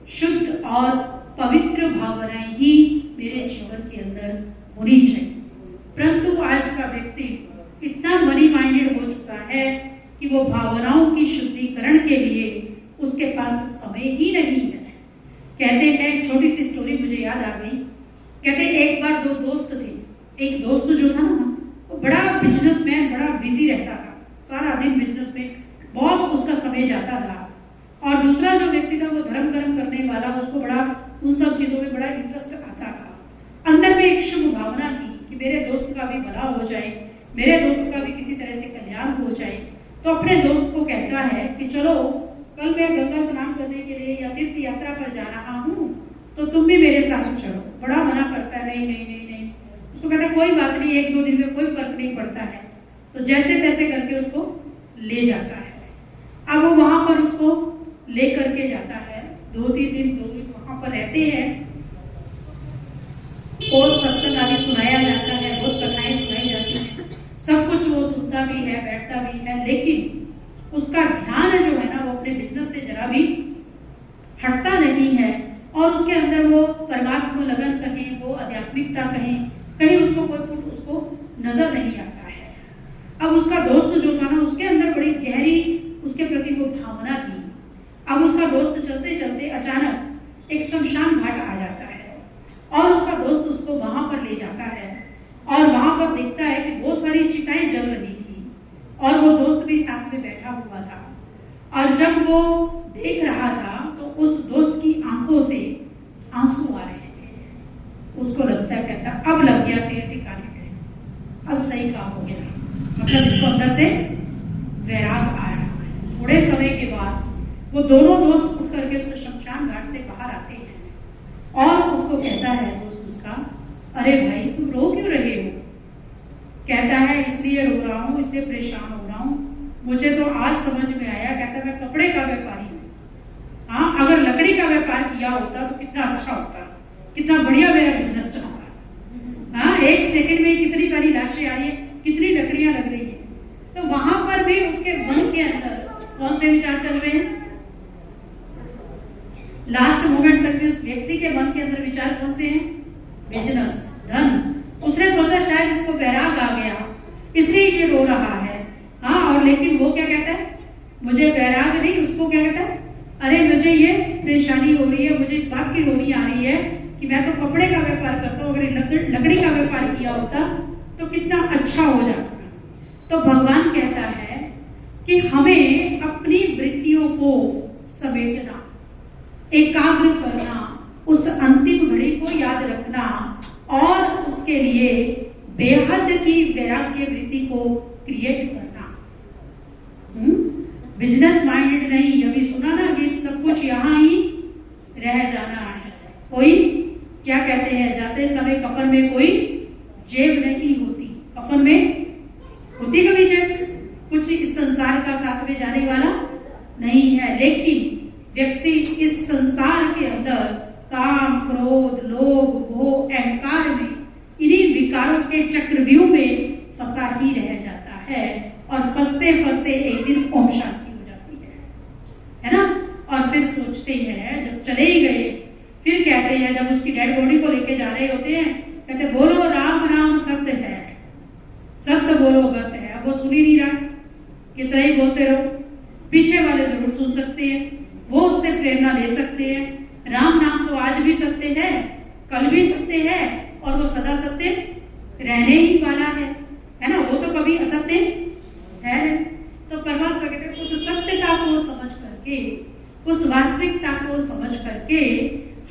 शुद्ध और पवित्र भावनाएं ही मेरे जीवन के अंदर होनी चाहिए। परंतु आज का व्यक्ति इतना मनी माइंडेड हो चुका है कि वो भावनाओं की शुद्धिकरण के लिए उसके पास समय ही नहीं है। कहते हैं, एक छोटी सी स्टोरी मुझे याद आ गई। कहते एक बार 2 दोस्त थे। एक दोस्त जो था ना, वो बड़ा बिजनेसमैन, बड़ा बिजी रहता था, सारा दिन बिजनेस में बहुत उसका समय जाता था। और दूसरा जो व्यक्ति था वो धर्म कर्म करने वाला, उसको बड़ा उन सब चीजों में बड़ा इंटरेस्ट आता था। अंदर में एक शुभ भावना थी कि मेरे दोस्त का भी भला हो जाए, मेरे दोस्त का भी किसी तरह से कल्याण हो जाए। तो अपने दोस्त को कहता है कि चलो कल मैं गंगा स्नान करने के लिए या तीर्थ यात्रा पर जा रहा हूँ, तो तुम भी मेरे साथ चलो। बड़ा मना करता है, नहीं नहीं नहीं नहीं। उसको कहता है कोई बात नहीं, 1-2 दिन में कोई फर्क नहीं पड़ता है। तो जैसे तैसे करके उसको ले जाता है। अब वो वहां पर उसको ले करके जाता है, 2-3 दिन वहां पर रहते हैं और सत्संग आदि सुनाया जाता है, बहुत कथाएं सुनाई जाती हैं, सब कुछ वो सुनता भी है, बैठता भी है। लेकिन उसका ध्यान जो है ना वो अपने बिजनेस से जरा भी हटता नहीं है, और उसके अंदर वो परमात्मा लगन कहें, वो आध्यात्मिकता कहें, कहीं उसको कोई उसको नजर नहीं आता है। अब उसका दोस्त जो था ना, उसके अंदर बड़ी गहरी उसके प्रति वो भावना थी। अब उसका दोस्त चलते चलते अचानक एक शमशान घाट आ जाता है, और उसका दोस्त उसको वहां पर ले जाता है, और वहां पर देखता है कि बहुत सारी चिताएं जल रही थी, और वो दोस्त भी साथ में बैठा हुआ था। और जब वो देख रहा था तो उस दोस्त की आंखों से आंसू आ रहे थे। उसको लगता है, कहता अब लग गया तेरे ठिकाने पे, अब सही काम हो गया, मतलब इसको अंदर से वैराग आया। थोड़े समय के बाद वो दोनों दोस्त उठ करके उस शमशान घाट से बाहर आते हैं, और उसको कहता है दोस्त उसका, अरे भाई तुम रो क्यों रहे हो? कहता है इसलिए रो रहा हूँ, इसलिए परेशान हो रहा हूँ, मुझे तो आज समझ में आया। कहता मैं कपड़े का व्यापारी हूँ, हाँ अगर लकड़ी का व्यापार किया होता तो कितना अच्छा होता, कितना बढ़िया मेरा बिजनेस चलता। हाँ एक सेकंड में कितनी सारी लाशें आ रही है, कितनी लकड़ियां लग रही है। तो वहां पर भी उसके मन के अंदर कौन से विचार चल रहे हैं? लास्ट मोमेंट तक भी उस व्यक्ति के मन के अंदर विचार कौन से हैं? बिजनेस, धन। उसने सोचा शायद इसको वैराग आ गया इसलिए ये रो रहा है। हाँ और लेकिन वो क्या कहता है? मुझे वैराग नहीं, उसको क्या कहता है? अरे मुझे ये परेशानी हो रही है, मुझे इस बात की रोनी आ रही है कि मैं तो कपड़े का व्यापार करता हूँ, अगर लकड़ी का व्यापार किया होता तो कितना अच्छा हो जाता। तो भगवान कहता है कि हमें अपनी वृत्तियों को समेटना, एकाग्र करना, उस अंतिम घड़ी को याद रखना, और उसके लिए बेहद की वैराग्य वृत्ति को क्रिएट करना। बिजनेस माइंडेड नहीं, अभी सुना ना कि सब कुछ यहाँ ही रह जाना है। कोई क्या कहते हैं, जाते समय कफन में कोई जेब नहीं होती। कफन में होती कभी जेब? कुछ इस संसार का साथ में जाने वाला नहीं है, लेकिन व्यक्ति इस संसार के अंदर काम, क्रोध, लोभ, मोह, अहंकार में, इन्हीं विकारों के चक्रव्यूह में फंसा ही रह जाता है, और फंसते फंसते एक दिन ओम शांति हो जाती है ना। और फिर सोचते हैं, जब चले ही गए, फिर कहते हैं, जब उसकी डेड बॉडी को लेके जा रहे होते हैं, कहते बोलो राम नाम सत्य है, सत्य बोलो गत है। अब वो सुन ही नहीं रहा, कितना ही बोलते रहो, पीछे वाले जरूर सुन सकते हैं, वो उससे प्रेरणा ले सकते हैं। राम नाम तो आज भी सत्य है, कल भी सत्य है, और वो सदा सत्य रहने ही वाला है ना, वो तो कभी असत्य है। तो परमात्मा कहते हैं उस सत्यता को समझ करके, उस वास्तविकता को समझ करके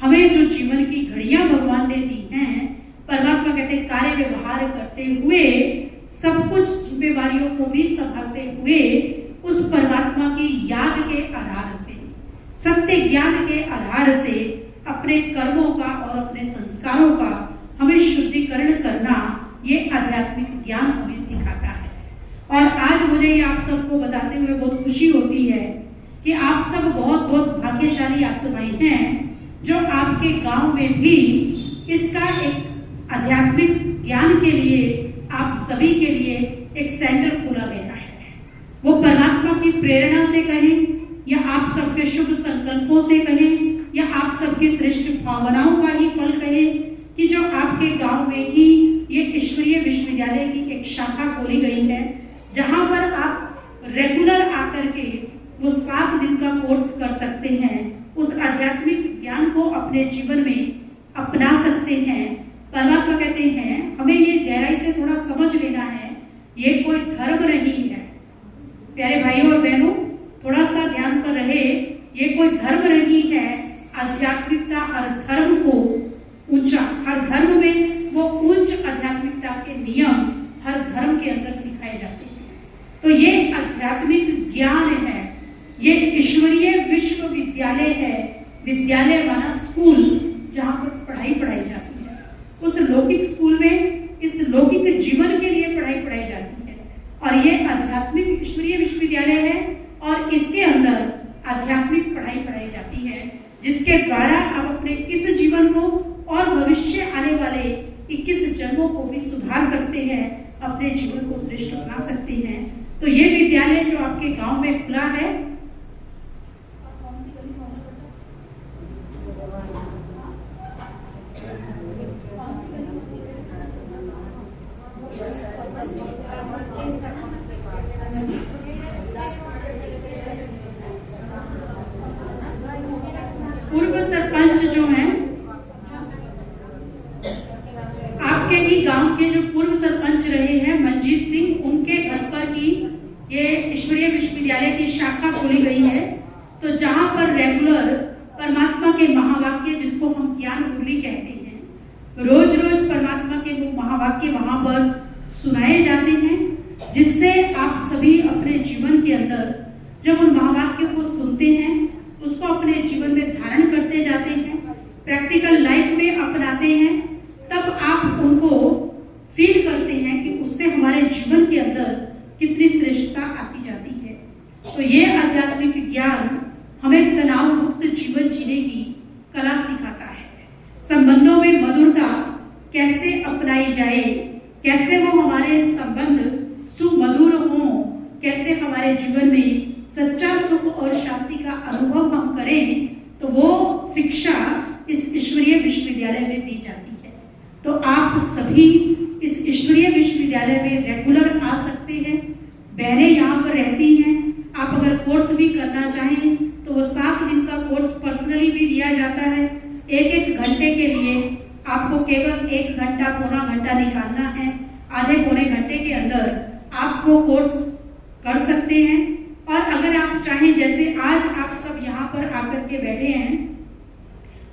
हमें जो जीवन की घड़ियां भगवान ने दी हैं, परमात्मा कहते हैं कार्य व्यवहार करते हुए, सब कुछ जिम्मेवारियों को भी संभालते हुए, उस परमात्मा की याद के आधार से, सत्य ज्ञान के आधार से अपने कर्मों का और अपने संस्कारों का हमें शुद्धिकरण करना, ये आध्यात्मिक ज्ञान हमें सिखाता है। और आज मुझे ये आप सबको बताते हुए बहुत खुशी होती है कि आप सब बहुत बहुत भाग्यशाली आत्माएं हैं, जो आपके गांव में भी इसका एक आध्यात्मिक ज्ञान के लिए आप सभी के लिए एक सेंटर खोला गया है। वो परमात्मा की प्रेरणा से कहें, या आप सबके शुभ संकल्पों से कहें, या आप सबकी श्रेष्ठ भावनाओं का ही फल कहें, कि जो आपके गांव में ही ये ईश्वरीय विश्वविद्यालय की एक शाखा खोली गई है, जहां पर आप रेगुलर आकर के वो 7 दिन का कोर्स कर सकते हैं, उस आध्यात्मिक ज्ञान को अपने जीवन में अपना सकते हैं। परमात्मा कहते हैं हमें ये गहराई से थोड़ा समझ लेना है, ये कोई धर्म नहीं है। प्यारे भाइयों और बहनों, थोड़ा सा ध्यान पर रहे, ये कोई धर्म नहीं है। आध्यात्मिकता हर धर्म को ऊंचा, हर धर्म में वो उच्च आध्यात्मिकता के नियम हर धर्म के अंदर सिखाए जाते हैं। तो ये आध्यात्मिक ज्ञान है, ये ईश्वरीय विश्वविद्यालय है। विद्यालय माना स्कूल, जहाँ पर पढ़ाई पढ़ाई जाती है। उस लौकिक स्कूल में इस लौकिक जीवन के लिए पढ़ाई पढ़ाई जाती है, और ये आध्यात्मिक ईश्वरीय विश्वविद्यालय है, और इसके अंदर आध्यात्मिक पढ़ाई पढ़ाई जाती है, जिसके द्वारा आप अपने इस जीवन को और भविष्य आने वाले 21 जन्मों को भी सुधार सकते हैं, अपने जीवन को श्रेष्ठ बना सकते हैं। तो ये विद्यालय जो आपके गांव में खुला है, पूर्व सरपंच जो हैं, आपके ही गांव के जो पूर्व सरपंच रहे हैं मनजीत सिंह, उनके घर पर ही ये ईश्वरीय विश्वविद्यालय की शाखा खोली गई है। तो जहां पर रेगुलर परमात्मा के महावाक्य, जिसको हम ज्ञान मुरली कहते हैं, रोज रोज परमात्मा के वो महावाक्य वहां पर सुनाए जाते हैं, जिससे आप सभी अपने जीवन के अंदर जब उन महावाक्यों को सुनते हैं, उसको अपने जीवन में धारण करते जाते हैं, प्रैक्टिकल लाइफ में अपनाते हैं, तब आप उनको फील करते हैं कि उससे हमारे जीवन के अंदर कितनी श्रेष्ठता आती जाती है। तो ये आध्यात्मिक ज्ञान हमें तनाव मुक्त जीवन जीने की कला सिखाता है। संबंधों में मधुरता कैसे अपनाई जाए, कैसे वो हमारे संबंध सुमधुर हों, कैसे हमारे जीवन में सच्चा सुख और शांति का अनुभव हम करें, तो वो शिक्षा इस ईश्वरीय विश्वविद्यालय में दी जाती है। तो आप सभी इस ईश्वरीय विश्वविद्यालय में रेगुलर आ सकते हैं। बहनें यहाँ पर रहती हैं। आप अगर कोर्स भी करना चाहें तो वो 7 दिन का कोर्स पर्सनली भी दिया जाता है। एक घंटे के लिए आपको केवल 1 घंटा, पौना घंटा निकालना है। आधे पौने घंटे के अंदर आप वो कोर्स कर सकते हैं। और अगर आप चाहें, जैसे आज आप सब यहाँ पर आकर के बैठे हैं,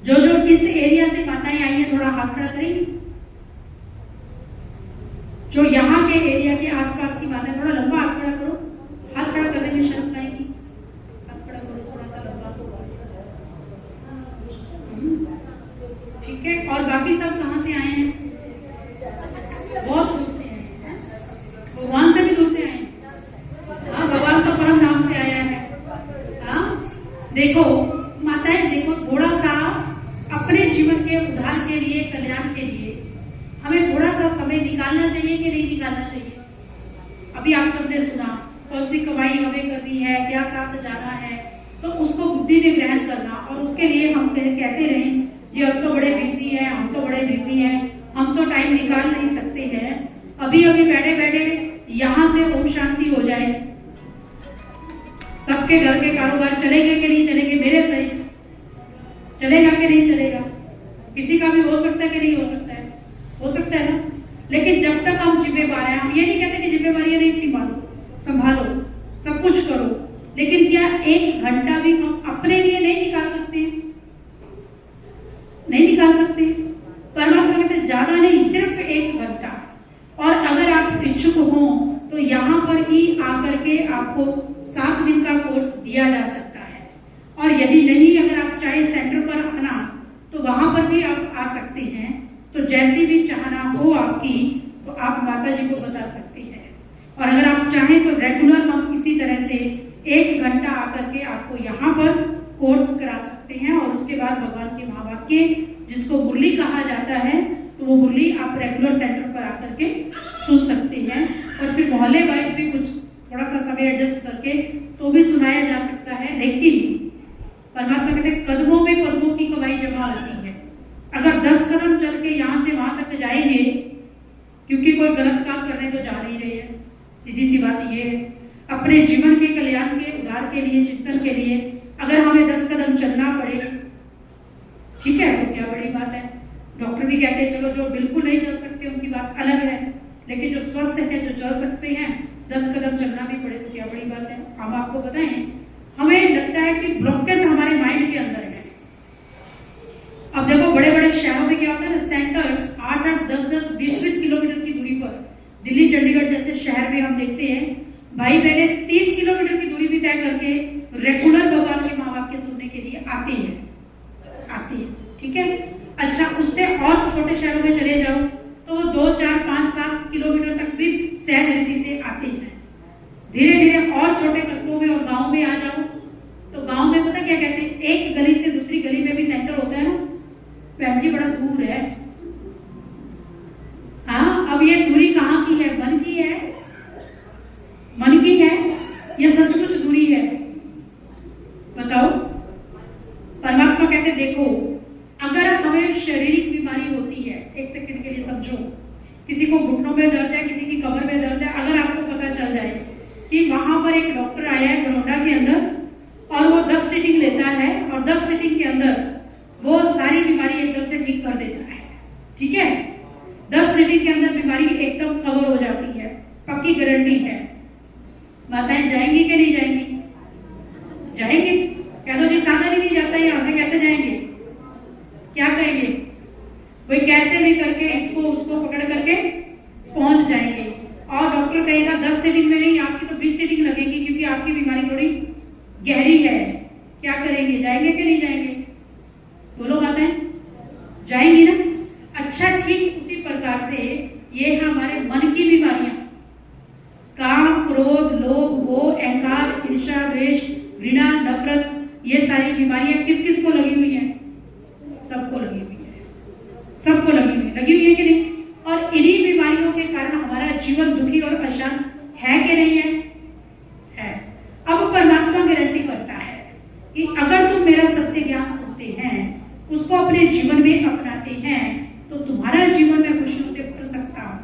जो इस एरिया से माताएं आई हैं, थोड़ा हाथ खड़ा करेंगी। जो यहाँ के एरिया के आसपास की माताएं, थोड़ा लंबा हाथ खड़ा करो। हाथ खड़ा करने में शर्म आएगी, हाथ खड़ा करो थोड़ा सा लंबा। ठीक है। और बाकी सब कहाँ से आए हैं? बहुत दूर से हैं, भगवान से भी दूर से आए हैं। हाँ, भगवान का परम धाम से आया है। हाँ, देखो माताएं, देखो थोड़ा सा अपने जीवन के उद्धार के लिए, कल्याण के लिए हमें थोड़ा सा समय निकालना चाहिए कि नहीं निकालना चाहिए? अभी आप सबने सुना कौन सी कमाई हमें करनी है, क्या साथ जाना है, तो उसको बुद्धि में ग्रहण करना। और उसके लिए हम कहते रहे जी हम तो बड़े बिजी हैं, हम तो बड़े बिजी हैं, हम तो टाइम निकाल नहीं सकते हैं। अभी अभी बैठे बैठे यहाँ से ओम शांति हो जाए, सबके घर के कारोबार चलेंगे कि नहीं चलेंगे, मेरे सही चलेगा कि नहीं चलेगा? किसी का भी हो सकता है कि नहीं हो सकता है? हो सकता है ना। लेकिन जब तक हम जिम्मेवार हैं, हम ये नहीं कहते कि जिम्मेवारियां नहीं संभालो, सब कुछ करो, लेकिन क्या 1 घंटा भी हम अपने लिए नहीं निकाल सकते? नहीं निकाल सकते। परमात्मा कहते ज्यादा नहीं, सिर्फ 1 घंटा। और अगर आप इच्छुक हो तो यहाँ पर ही आकर के आपको 7 दिन का कोर्स दिया जा सकता है। और यदि नहीं, अगर आप चाहे सेंटर पर आना, तो वहां पर भी आप आ सकते हैं। तो जैसी भी चाहना हो आपकी, तो आप माता जी को बता सकते हैं। और अगर आप चाहें तो रेगुलर हम इसी तरह से 1 घंटा आकर के आपको यहाँ पर कोर्स करा सकते हैं। और उसके बाद भगवान के महावाक्य, जिसको मुरली कहा जाता है, तो वो मुरली आप रेगुलर सेंटर पर आकर के सुन सकते हैं। और फिर मोहल्ले वाइज भी कुछ थोड़ा सा समय एडजस्ट करके तो भी सुनाया जा सकता है। लेकिन परमात्मा कहते हैं कदमों में पद्मों की कमाई जमा होती है। अगर 10 कदम चल के यहाँ से वहां तक जाएंगे, क्योंकि कोई गलत काम करने तो जा नहीं रहे हैं, सीधी सी बात ये है। अपने जीवन के कल्याण के, उद्धार के लिए, चिंतन के लिए अगर हमें 10 कदम चलना पड़े, ठीक है, तो क्या बड़ी बात है। डॉक्टर भी कहते हैं चलो जो बिल्कुल नहीं चल सकते उनकी बात अलग है, लेकिन जो स्वस्थ है, जो चल सकते हैं, 10 कदम चलना भी पड़े तो क्या बड़ी बात है। हम आपको बताएं, हमें लगता है कि ब्लॉकेज हमारे माइंड के अंदर है। अब देखो बड़े बड़े शहरों में क्या होता है ना, सेंटर्स 8-8, 10-10, 20-20 किलोमीटर की दूरी पर, दिल्ली चंडीगढ़ जैसे शहर में हम देखते हैं भाई बहने 30 किलोमीटर की दूरी भी तय करके रेगुलर भगवान के महावाक्य सुनने के लिए आते हैं। ठीक है। अच्छा, उससे और छोटे शहरों में चले जाओ तो वो 2, 4, 5, 7 किलोमीटर तक भी सहज से आते हैं। धीरे धीरे और छोटे कस्बों में और गांव में आ जाओ तो गांव में पता क्या कहते हैं, एक गली से दूसरी गली में भी सेंटर होता है ना, बहन जी बड़ा दूर है। हाँ, अब ये दूरी कहाँ की है? मन की है, मन की है। ये सचमुच दूरी है? बताओ। परमात्मा कहते देखो, अगर हमें शारीरिक बीमारी होती है, एक सेकंड के लिए समझो, किसी को घुटनों में दर्द है, किसी की कमर में दर्द है, अगर आपको पता चल जाए कि वहां पर एक डॉक्टर आया है बड़ौदा के अंदर और वो 10 सीटिंग लेता है और 10 सीटिंग के अंदर वो सारी बीमारी एकदम से ठीक कर देता है, ठीक है, 10 सीटिंग के अंदर बीमारी एकदम कवर हो जाती है, पक्की गारंटी है। माताएं जाएंगी कि नहीं जाएंगी? जाएंगे। कह दो जी साधन ही नहीं जाता, यहाँ से कैसे जाएंगे? क्या कहेंगे? वही कैसे भी करके इसको उसको पकड़ करके पहुंच जाएंगे। और डॉक्टर कहेगा 10 सीटिंग में नहीं, आपकी तो 20 सीटिंग लगेगी क्योंकि आपकी बीमारी थोड़ी गहरी है। क्या करेंगे? जाएंगे कि नहीं जाएंगे? बोलो माताएं, जाएंगी ना? अच्छा, ठीक उसी प्रकार से ये है हमारे मन की बीमारियां, काम, क्रोध, लोभ, मोह, अहंकार, ईर्ष्या, द्वेष, घृणा, नफरत, ये सारी बीमारियां किस किस को लगी हुई हैं? सबको लगी हुई है, सबको लगी हुई है कि नहीं? और इन्हीं बीमारियों के कारण हमारा जीवन दुखी और अशांत है कि नहीं है? है। अब परमात्मा गारंटी करता है कि अगर तुम मेरा सत्य ज्ञान सुनते हैं, उसको अपने जीवन में अपनाते हैं, तो तुम्हारा जीवन में खुशियों से भर सकता हूं,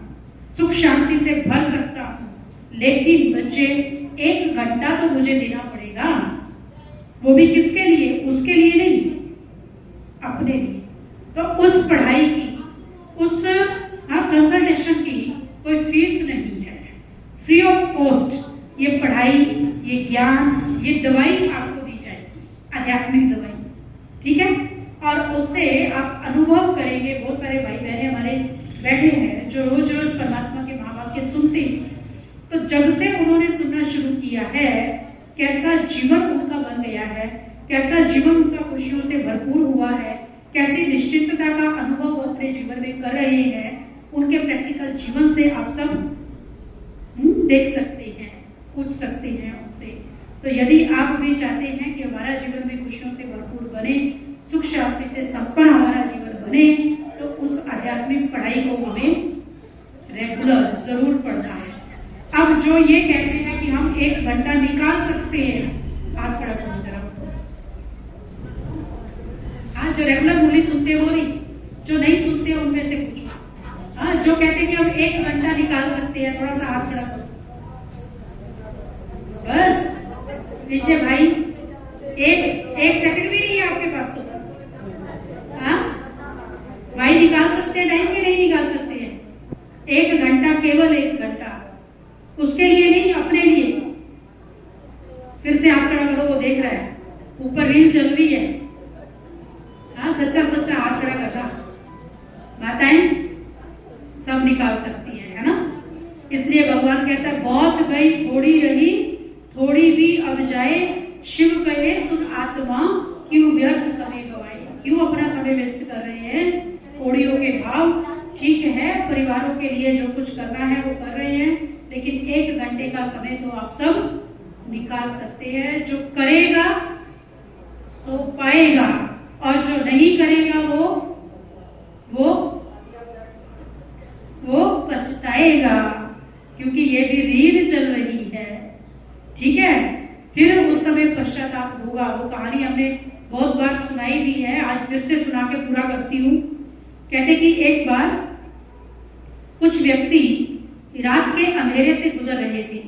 सुख शांति से भर सकता हूं। लेकिन बच्चे, 1 घंटा तो मुझे देना पड़ेगा, वो भी किसके लिए? उसके लिए नहीं, अपने लिए। तो उस पढ़ाई की, उस कंसल्टेशन की कोई फीस नहीं है, फ्री ऑफ कॉस्ट ये पढ़ाई, ये ज्ञान, ये दवाई आपको दी जाएगी, आध्यात्मिक दवाई, ठीक है? और उससे आप अनुभव करेंगे। बहुत सारे भाई बहने हमारे बैठे हैं जो रोज रोज परमात्मा के महावाक्य सुनते हैं, तो जब से उन्होंने सुनना शुरू किया है, कैसा जीवन उनका बन गया है, कैसा जीवन उनका खुशियों से भरपूर हुआ है, कैसी निश्चितता का अनुभव वो अपने जीवन में कर रहे हैं, उनके प्रैक्टिकल जीवन से आप सब देख सकते हैं, पूछ सकते हैं उनसे। तो यदि आप भी चाहते हैं कि हमारा जीवन में खुशियों से भरपूर बने, सुख शांति से संपन्न हमारा जीवन बने, तो उस आध्यात्मिक पढ़ाई को हमें रेगुलर जरूर पढ़ना है। अब जो ये कहते हैं कि हम 1 घंटा निकाल सकते हैं, हाथ खड़ा करो जरा। हाँ, जो रेगुलर मूली सुनते हो नहीं, जो नहीं सुनते उनमें से पूछो। हाँ, जो कहते हैं कि हम 1 घंटा निकाल सकते हैं, थोड़ा सा हाथ खड़ा करो। बस पीछे भाई, एक सेकंड भी नहीं है आपके पास तो। हाँ भाई, निकाल सकते हैं टाइम के? नहीं निकाल सकते हैं। 1 घंटा, केवल 1 घंटा, उसके लिए नहीं, अपने लिए। फिर से हाथ खड़ा करो, वो देख रहा है, ऊपर रील चल रही है। हाँ, सच्चा सच्चा हाथ खड़ा करना। माताएं सब निकाल सकती है ना? इसलिए भगवान कहता है, बहुत गई थोड़ी रही, थोड़ी भी अब जाए, शिव कहे सुन आत्मा, क्यों व्यर्थ समय गवाए। क्यों अपना समय वेस्ट कर रहे हैं? कोड़ियों के भाव, ठीक है, परिवारों के लिए जो कुछ करना है वो कर रहे हैं, लेकिन 1 घंटे का समय तो आप सब निकाल सकते हैं। जो करेगा सो पाएगा, और जो नहीं करेगा वो पछताएगा, क्योंकि ये भी रील चल रही है, ठीक है? फिर उस समय पश्चाताप होगा। वो कहानी हमने बहुत बार सुनाई भी है, आज फिर से सुना के पूरा करती हूँ। कहते कि एक बार कुछ व्यक्ति रात के अंधेरे से गुजर रहे थे,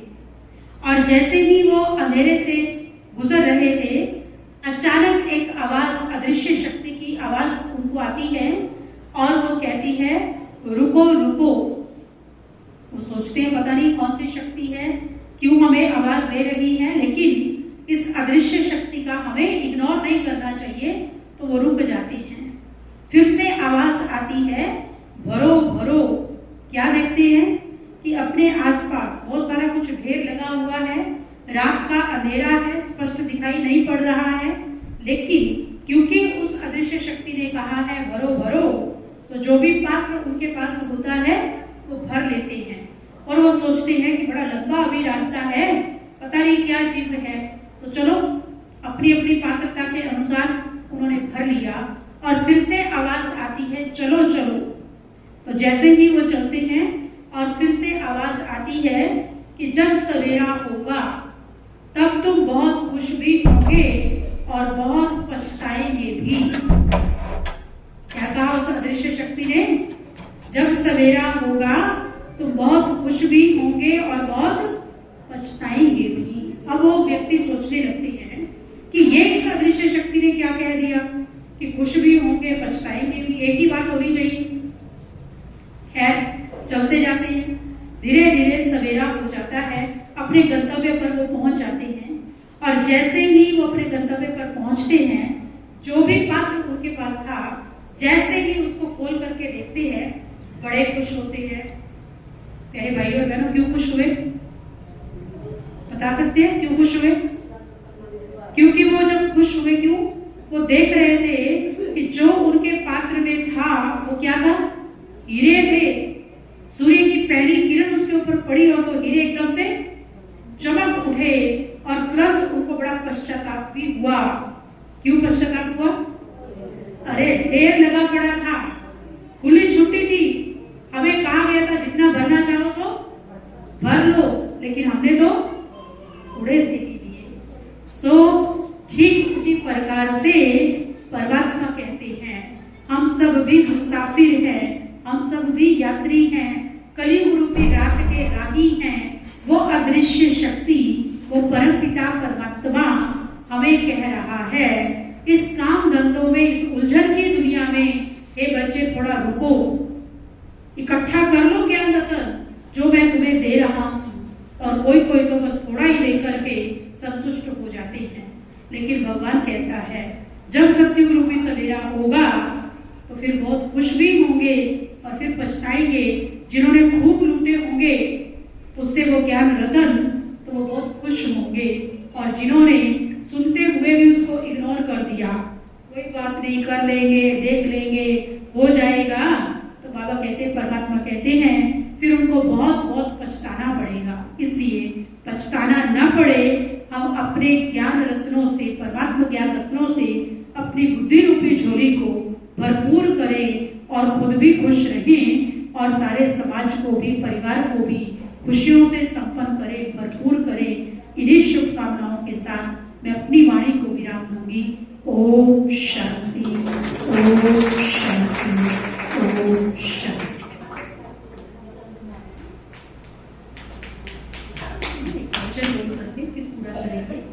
और जैसे ही वो अंधेरे से गुजर रहे थे, अचानक एक आवाज, अदृश्य शक्ति की आवाज उनको आती है, और वो कहती है रुको रुको। वो सोचते हैं पता नहीं कौन सी शक्ति है, क्यों हमें आवाज दे रही है, लेकिन इस अदृश्य शक्ति का हमें इग्नोर नहीं करना चाहिए, तो वो रुक जाते हैं। फिर से आवाज आती है भरो भरो। क्या देखते हैं कि अपने आसपास बहुत सारा कुछ ढेर लगा हुआ है, रात का अंधेरा है, स्पष्ट दिखाई नहीं पड़ रहा है, लेकिन क्योंकि उस अदृश्य शक्ति ने कहा है भरो भरो, तो जो भी पात्र उनके पास होता है वो भर लेते हैं। और वो सोचते हैं कि बड़ा लंबा अभी रास्ता है, पता नहीं क्या चीज है, तो चलो अपनी अपनी पात्रता के अनुसार उन्होंने भर लिया। और फिर से आवाज आती है चलो चलो। तो जैसे ही वो चलते हैं, और फिर से आवाज आती है कि जब सवेरा होगा तब तुम बहुत खुश भी होंगे और बहुत पछताएंगे भी। क्या कहा उस अदृश्य शक्ति ने? जब सवेरा होगा तुम बहुत खुश भी होंगे और बहुत पछताएंगे भी। अब वो व्यक्ति सोचने लगते हैं कि ये इस अदृश्य शक्ति ने क्या कह दिया कि खुश भी होंगे पछताएंगे भी, एक ही बात होनी चाहिए। खैर चलते जाते हैं, धीरे धीरे सवेरा हो जाता है, अपने गंतव्य पर वो पहुंच जाते हैं। और जैसे ही वो अपने गंतव्य पर पहुंचते हैं, जो भी पात्र उनके पास था, जैसे ही उसको खोल करके देखते हैं, बड़े खुश होते हैं। प्यारे भाई और बहनों, क्यों खुश हुए? बता सकते हैं क्यों खुश हुए? क्योंकि वो जब खुश हुए, क्यों? वो देख रहे थे कि जो उनके पात्र में था वो क्या था? हीरे थे। सूर्य की पहली किरण उसके ऊपर पड़ी और वो हीरे एकदम से चमक उठे और तुरंत उनको बड़ा पश्चाताप भी हुआ। क्यों पश्चाताप हुआ? अरे ढेर लगा पड़ा था, खुली छुट्टी थी, हमें कहा गया था जितना भरना चाहो तो भर लो, लेकिन हमने तो थोड़े से ही लिए। ठीक उसी प्रकार से परमात्मा कहते हैं, हम सब भी मुसाफिर हैं, हम सब भी यात्री हैं, कलयुग रूपी रात के राही हैं। वो अदृश्य शक्ति, वो परम पिता परमात्मा हमें कह रहा है, इस काम धंधों में, इस उलझन की दुनिया में, हे बच्चे थोड़ा रुको, इकट्ठा कर लो ज्ञान रतन जो मैं तुम्हें दे रहा हूं। और कोई कोई तो बस थोड़ा ही लेकर के संतुष्ट हो जाते हैं। लेकिन भगवान कहता है, जब सत्युग रूपी सवेरा होगा तो फिर बहुत खुश भी होंगे और फिर पछताएंगे। जिन्होंने खूब लूटे होंगे उससे वो ज्ञान रतन, तो वो बहुत खुश होंगे। और जिन्होंने सुनते हुए भी उसको इग्नोर कर दिया, कोई बात नहीं, कर लेंगे, देख लेंगे, हो जाएगा, तो बाबा कहते हैं, परमात्मा कहते हैं, फिर उनको बहुत बहुत पछताना पड़ेगा। इसलिए पछताना न पड़े, हम अपने ज्ञान रत्नों से, परमात्मा ज्ञान रत्नों से अपनी बुद्धि रूपी झोली को भरपूर करें और खुद भी खुश रहें और सारे समाज को भी, परिवार को भी खुशियों से संपन्न करें, भरपूर करें। इन्हीं शुभकामनाओं के साथ मैं अपनी वाणी को विराम दूंगी। ओम शांति, ओम शांति, ओम शांति। फिर पूरा करेंगे।